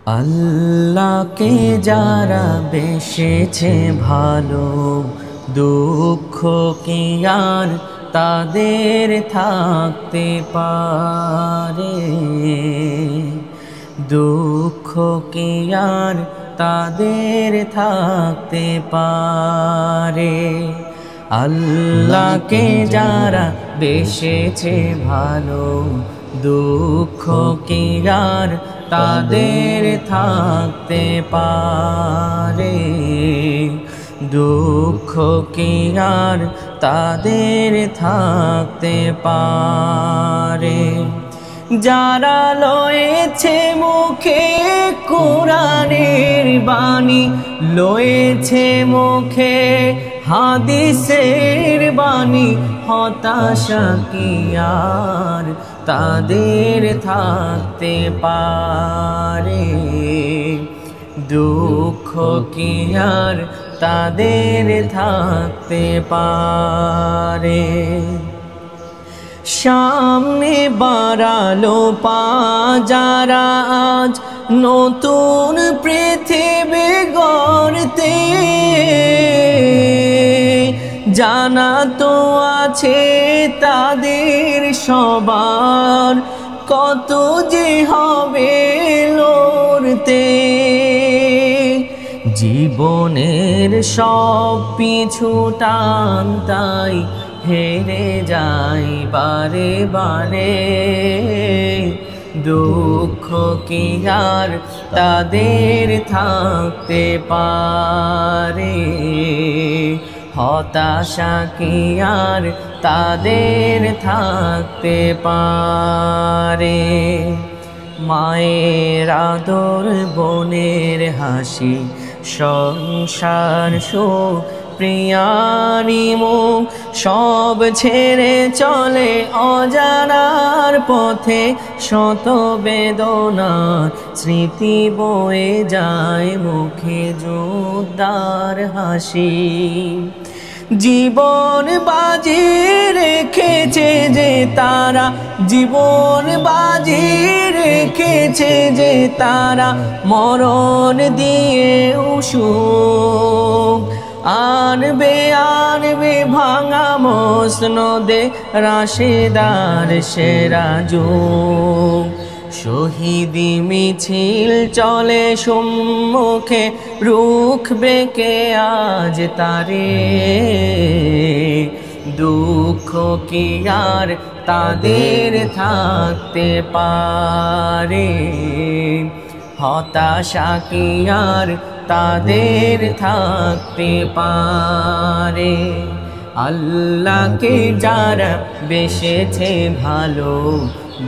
আল্লাহকে যারা বেসেছে ভালো, দুঃখ কি আর তাদের থাকতে পারে? দুঃখ কি আর তাদের থাকতে পারে? আল্লাহকে যারা বেসেছে ভালো, দুঃখ কি আর তাদের থাকতে পারে? দুঃখ কি আর তাদের থাকতে পারে? যারা লয়েছে মুখে কোরআনের বাণী, লয়েছে মুখে হাদিসের বাণী, হতাশা কি আর তাদের থাকতে পারে? দুঃখ কি আর তাদের থাকতে পারে? সামনে বাড়ালো পা যারা আজ নতুন পৃথিবী গড়তে, জানা তো আছে তাদের সবার কত যে হবে লড়তে। জীবনের সব পিছু টান তাই হেরে যাই বারে বারে। দুঃখ কি আর তাদের থাকতে পারে? হতাশা কি আর তাদের থাকতে পারে? মায়ের আদর, বোনের হাসি, সংসার সুখ, প্রিয়ারি মুখ সব ছেড়ে চলে অজানার পথে। শত বেদনার স্মৃতি বয়ে যায় মুখে যোদ্ধার হাসি। জীবন বাজি রেখেছে যে তারা, জীবন বাজি রেখেছে যে তারা, মরণ দিয়ে সুখ আনবে আনবে ভাঙা মসনদে রাশেদার সেরা যুগ। শহীদি মিছিল চলে সম্মুখে, রুখবে কে আজ তারে? দুঃখ কি আর তাদের থাকতে পারে? হতাশা কি আর তাদের থাকতে পারে? আল্লাহকে যারা বেসেছে ভালো,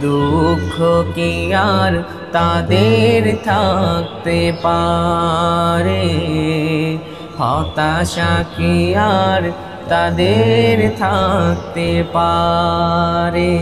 দুঃখ কি আর তাদের থাকতে পারে? হতাশা কি আর তাদের থাকতে পারে?